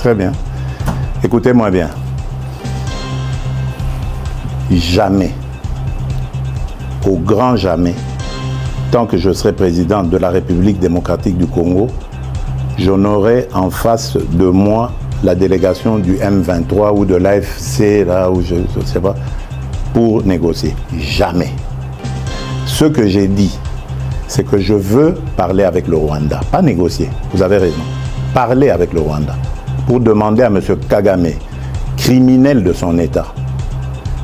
Très bien. Écoutez-moi bien. Jamais, au grand jamais, tant que je serai président de la République démocratique du Congo, je n'aurai en face de moi la délégation du M23 ou de l'AFC, là où je ne sais pas, pour négocier. Jamais. Ce que j'ai dit, c'est que je veux parler avec le Rwanda, pas négocier, vous avez raison, parler avec le Rwanda, pour demander à M. Kagame, criminel de son État,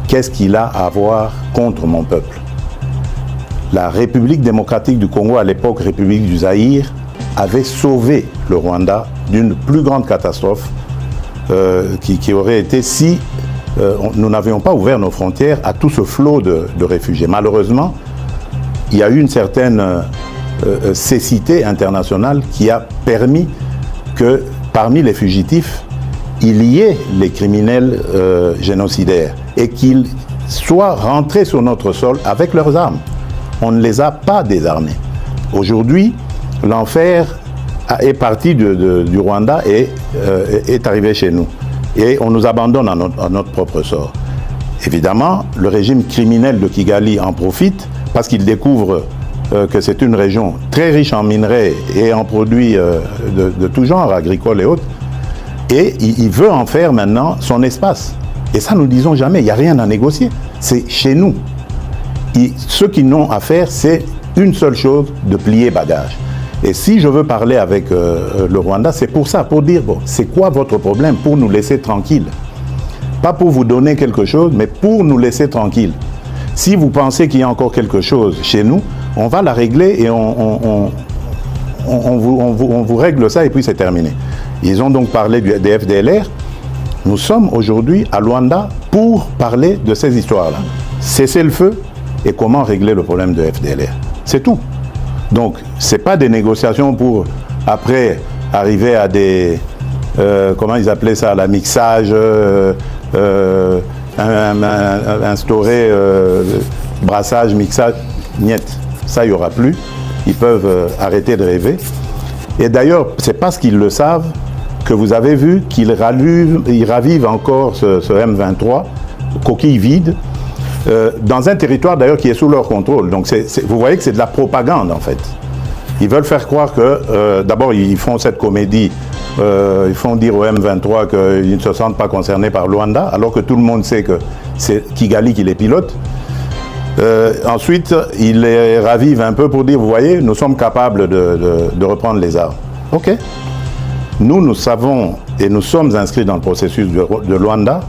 qu'est-ce qu'il a à voir contre mon peuple. La République démocratique du Congo, à l'époque République du Zaïre, avait sauvé le Rwanda d'une plus grande catastrophe qui aurait été si nous n'avions pas ouvert nos frontières à tout ce flot de réfugiés. Malheureusement, il y a eu une certaine cécité internationale qui a permis que parmi les fugitifs, il y ait les criminels génocidaires et qu'ils soient rentrés sur notre sol avec leurs armes. On ne les a pas désarmés. Aujourd'hui, l'enfer est parti du Rwanda et est arrivé chez nous. Et on nous abandonne à notre propre sort. Évidemment, le régime criminel de Kigali en profite parce qu'il découvre que c'est une région très riche en minerais et en produits de tout genre, agricoles et autres. Et il veut en faire maintenant son espace. Et ça, nous ne disons jamais, il n'y a rien à négocier. C'est chez nous. Ce qu'ils n'ont à faire, c'est une seule chose, de plier bagage. Et si je veux parler avec le Rwanda, c'est pour ça, pour dire, bon, c'est quoi votre problème, pour nous laisser tranquilles. Pas pour vous donner quelque chose, mais pour nous laisser tranquilles. Si vous pensez qu'il y a encore quelque chose chez nous, on va la régler et on vous règle ça et puis c'est terminé. Ils ont donc parlé des FDLR. Nous sommes aujourd'hui à Luanda pour parler de ces histoires-là. Cesser le feu et comment régler le problème de FDLR. C'est tout. Donc, ce n'est pas des négociations pour, après, arriver à des... comment ils appelaient ça, la mixage, instaurer brassage, mixage, niet. Ça, il n'y aura plus. Ils peuvent arrêter de rêver. Et d'ailleurs, c'est parce qu'ils le savent que vous avez vu qu'ils ravivent encore ce M23, coquille vide, dans un territoire d'ailleurs qui est sous leur contrôle. Donc vous voyez que c'est de la propagande en fait. Ils veulent faire croire que, d'abord ils font cette comédie, ils font dire au M23 qu'ils ne se sentent pas concernés par Luanda, alors que tout le monde sait que c'est Kigali qui les pilote. Ensuite, ils les ravivent un peu pour dire, vous voyez, nous sommes capables de reprendre les armes. Ok. Nous savons et nous sommes inscrits dans le processus de Luanda.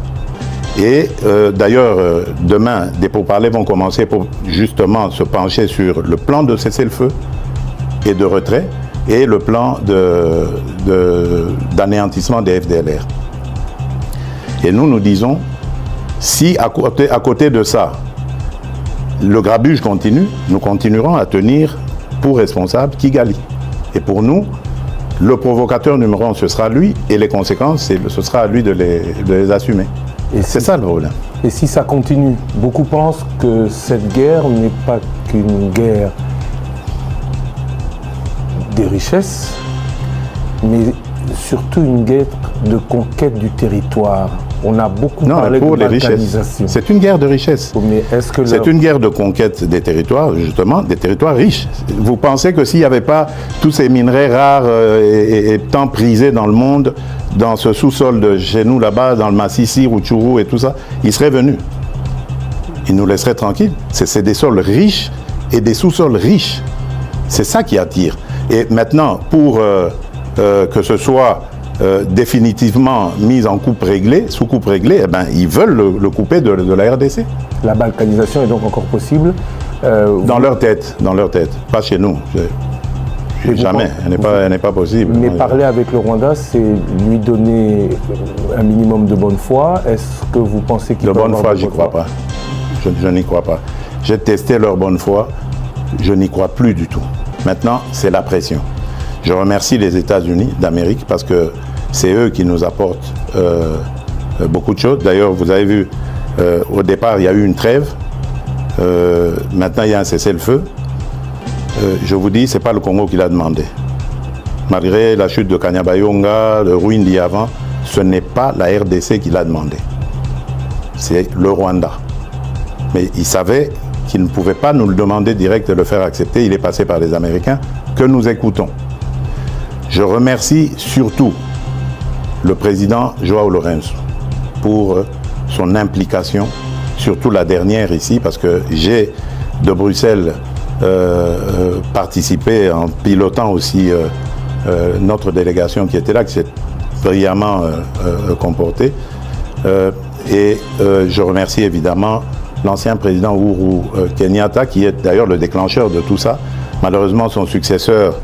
Et d'ailleurs, demain, des pourparlers vont commencer pour justement se pencher sur le plan de cessez-le-feu et de retrait et le plan d'anéantissement des FDLR. Et nous disons, si à côté de ça, le grabuge continue, nous continuerons à tenir pour responsable Kigali. Et pour nous, le provocateur numéro 1, ce sera lui, et les conséquences, ce sera à lui de les assumer. C'est ça le problème. Et si ça continue, beaucoup pensent que cette guerre n'est pas qu'une guerre des richesses, mais surtout une guerre de conquête du territoire. On a beaucoup parlé de balkanisation. C'est une guerre de richesse. C'est une guerre de conquête des territoires, justement, des territoires riches. Vous pensez que s'il n'y avait pas tous ces minerais rares et tant prisés dans le monde, dans ce sous-sol de chez nous là-bas, dans le Massissi, Rutshuru et tout ça, ils seraient venus. Ils nous laisseraient tranquilles. C'est des sols riches et des sous-sols riches. C'est ça qui attire. Et maintenant, pour que ce soit définitivement mis en coupe réglée, sous coupe réglée, eh ben, ils veulent le couper de la RDC. La balkanisation est donc encore possible dans leur tête, pas chez nous. Jamais, elle n'est pas possible. Mais parler avec le Rwanda, c'est lui donner un minimum de bonne foi. Est-ce que vous pensez qu'il peut avoir de bonne foi? J'y crois pas. Je n'y crois pas. J'ai testé leur bonne foi, je n'y crois plus du tout. Maintenant, c'est la pression. Je remercie les États-Unis d'Amérique parce que c'est eux qui nous apportent beaucoup de choses. D'ailleurs, vous avez vu, au départ, il y a eu une trêve. Maintenant, il y a un cessez-le-feu. Je vous dis, ce n'est pas le Congo qui l'a demandé. Malgré la chute de Kanyabayonga, de Rwindi avant, ce n'est pas la RDC qui l'a demandé. C'est le Rwanda. Mais il savait qu'il ne pouvait pas nous le demander direct et le faire accepter. Il est passé par les Américains que nous écoutons. Je remercie surtout le président João Lourenço pour son implication, surtout la dernière ici, parce que j'ai de Bruxelles participé en pilotant aussi notre délégation qui était là, qui s'est brillamment comportée. Et je remercie évidemment l'ancien président Uhuru Kenyatta, qui est d'ailleurs le déclencheur de tout ça. Malheureusement, son successeur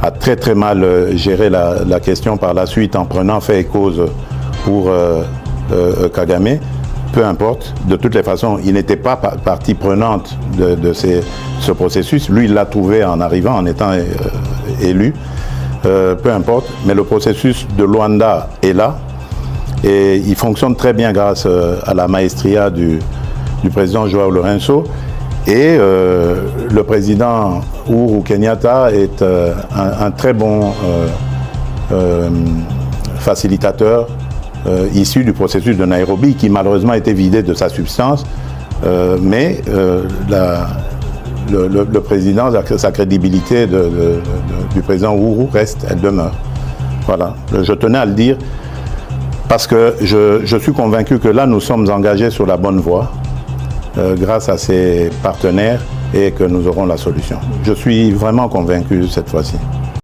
a très très mal géré la question par la suite en prenant fait et cause pour Kagame. Peu importe, de toutes les façons, il n'était pas partie prenante de ce processus. Lui, il l'a trouvé en arrivant, en étant élu. Peu importe, mais le processus de Luanda est là et il fonctionne très bien grâce à la maestria du président João Lourenço. Et le président Uhuru Kenyatta est un très bon facilitateur issu du processus de Nairobi, qui malheureusement a été vidé de sa substance, mais le président, sa crédibilité du président Uhuru reste, elle demeure. Voilà, je tenais à le dire parce que je suis convaincu que là nous sommes engagés sur la bonne voie grâce à ces partenaires et que nous aurons la solution. Je suis vraiment convaincu cette fois-ci.